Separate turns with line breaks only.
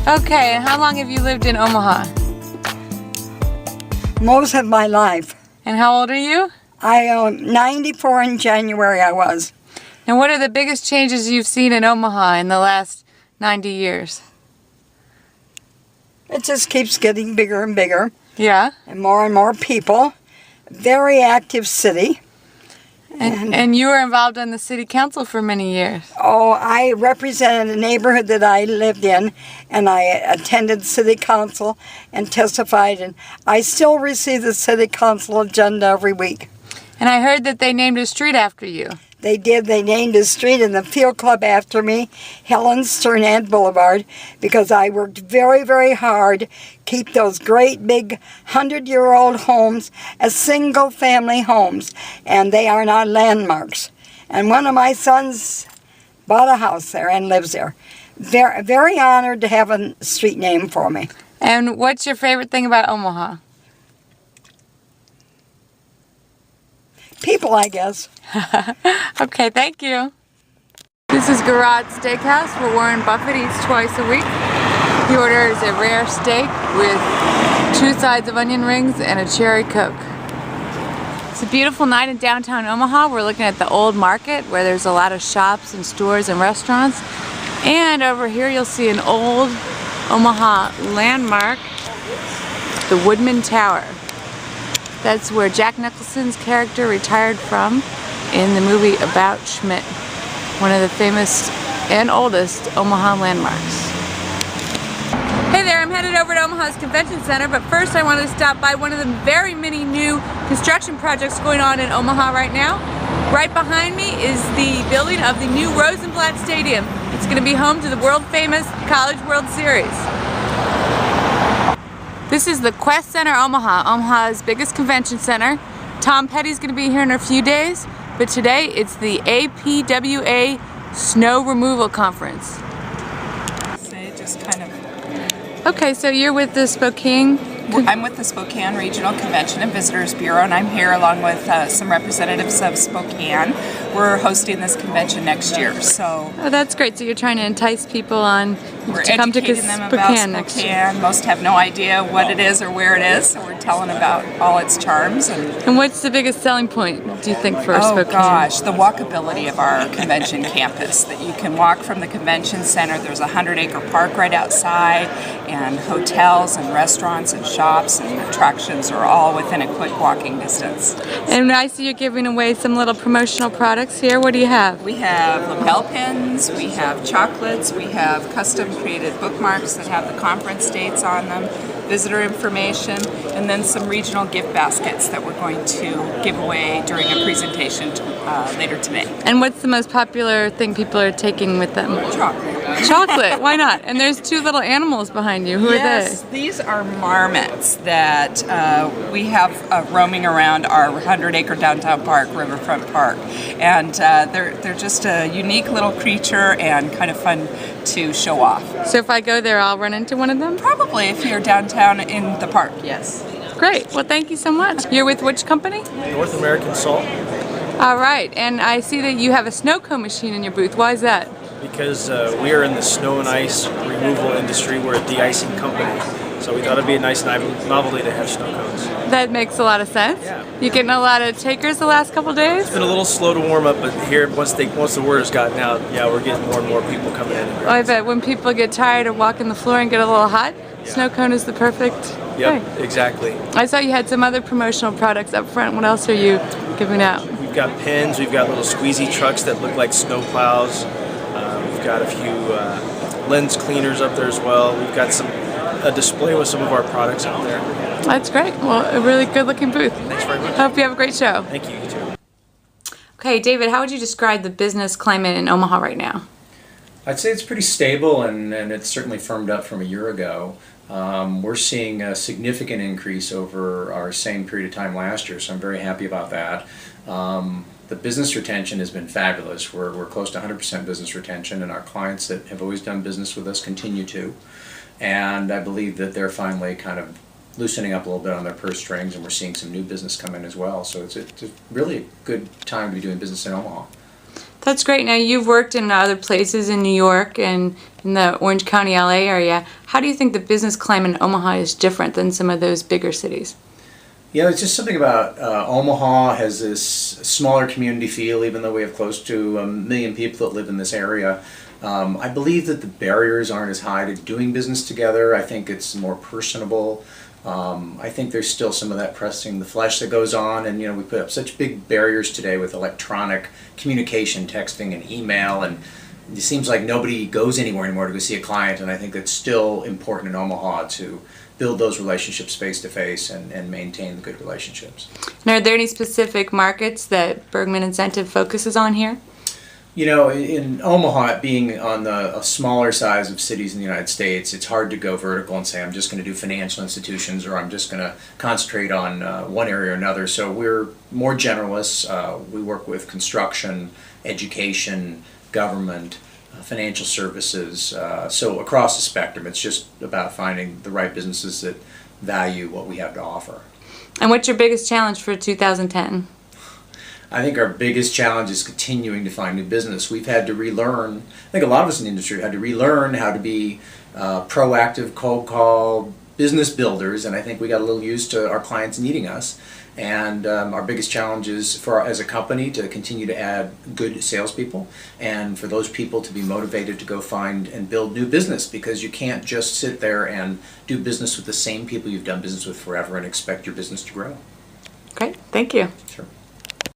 Okay, and how long have you lived in Omaha?
Most of my life.
And how old are you?
I am 94 in January I was.
And what are the biggest changes you've seen in Omaha in the last 90 years?
It just keeps getting bigger and bigger.
Yeah.
And more people. Very active city.
And you were involved in the city council for many years.
Oh, I represented a neighborhood that I lived in, and I attended city council and testified, and I still receive the city council agenda every week.
And I heard that they named a street after you.
They did. They named a street in the field club after me, Helen Sternad Boulevard, because I worked very, very hard to keep those great big 100-year-old homes as single-family homes, and they are now landmarks. And one of my sons bought a house there and lives there. Very, very honored to have a street name for me.
And what's your favorite thing about Omaha?
People, I guess.
Okay, thank you. This is Garage Steakhouse where Warren Buffett eats twice a week. He orders a rare steak with 2 sides of onion rings and a cherry Coke. It's a beautiful night in downtown Omaha. We're looking at the old market where there's a lot of shops and stores and restaurants. And over here you'll see an old Omaha landmark, the Woodman Tower. That's where Jack Nicholson's character retired from in the movie About Schmidt, one of the famous and oldest Omaha landmarks. Hey there, I'm headed over to Omaha's Convention Center, but first I wanted to stop by one of the very many new construction projects going on in Omaha right now. Right behind me is the building of the new Rosenblatt Stadium. It's going to be home to the world famous College World Series. This is the Quest Center Omaha, Omaha's biggest convention center. Tom Petty's going to be here in a few days, but today it's the APWA Snow Removal Conference. Okay, so you're with the Spokane?
I'm with the Spokane Regional Convention and Visitors Bureau, and I'm here along with some representatives of Spokane. We're hosting this convention next year, so...
Oh, that's great. So you're trying to entice people on to come to
educating them about
next year.
Spokane. Most have no idea what it is or where it is, so we're telling about all its charms.
And what's the biggest selling point, do you think, for Spokane?
Oh gosh, the walkability of our convention campus. That you can walk from the convention center. There's a 100-acre park right outside, and hotels and restaurants and shops and attractions are all within a quick walking distance.
And I see you're giving away some little promotional products here. What do you have?
We have lapel pins, we have chocolates, we have custom created bookmarks that have the conference dates on them, visitor information, and then some regional gift baskets that we're going to give away during a presentation later today.
And what's the most popular thing people are taking with them?
Chocolate.
Chocolate, why not? And there's 2 little animals behind you. Who are they?
These are marmots that we have roaming around our 100-acre downtown park, Riverfront Park. And they're just a unique little creature and kind of fun to show off.
So if I go there, I'll run into one of them?
Probably if you're downtown in the park, yes.
Great. Well, thank you so much. You're with which company?
North American Salt.
All right. And I see that you have a snow cone machine in your booth. Why is that?
Because we are in the snow and ice removal industry. We're a de-icing company. So we thought it'd be a nice novelty to have snow cones.
That makes a lot of sense.
Yeah.
You getting a lot of takers the last couple days?
It's been a little slow to warm up, but here once the word has gotten out, yeah, we're getting more and more people coming in.
Oh, I bet when people get tired of walking the floor and get a little hot, snow cone is the perfect
Yep,
thing.
exactly.
I saw you had some other promotional products up front. What else are you giving out?
We've got pins, we've got little squeezy trucks that look like snow plows. We've got a few lens cleaners up there as well. We've got a display with some of our products out there.
That's great. Well, a really good looking booth.
Thanks very much.
Hope you have a great show.
Thank you, you too.
Okay, David, how would you describe the business climate in Omaha right now?
I'd say it's pretty stable, and it's certainly firmed up from a year ago. We're seeing a significant increase over our same period of time last year, so I'm very happy about that. The business retention has been fabulous. We're close to 100% business retention, and our clients that have always done business with us continue to. And I believe that they're finally kind of loosening up a little bit on their purse strings, and we're seeing some new business come in as well. So it's a really a good time to be doing business in Omaha.
That's great. Now, you've worked in other places in New York and in the Orange County, LA area. How do you think the business climate in Omaha is different than some of those bigger cities?
Yeah, it's just something about Omaha has this smaller community feel, even though we have close to 1 million people that live in this area. I believe that the barriers aren't as high to doing business together. I think it's more personable. I think there's still some of that pressing the flesh that goes on, and we put up such big barriers today with electronic communication, texting and email, and it seems like nobody goes anywhere anymore to go see a client, and I think it's still important in Omaha to build those relationships face to face and maintain the good relationships.
And are there any specific markets that Bergman Incentive focuses on here?
In Omaha, being on a smaller size of cities in the United States, it's hard to go vertical and say, I'm just going to do financial institutions or I'm just going to concentrate on one area or another. So we're more generalists. We work with construction, education, government, financial services. So across the spectrum, it's just about finding the right businesses that value what we have to offer.
And what's your biggest challenge for 2010?
I think our biggest challenge is continuing to find new business. We've had to relearn, I think a lot of us in the industry had to relearn how to be proactive, cold call business builders, and I think we got a little used to our clients needing us. And our biggest challenge is as a company to continue to add good salespeople and for those people to be motivated to go find and build new business, because you can't just sit there and do business with the same people you've done business with forever and expect your business to grow.
Great, thank you.
Sure.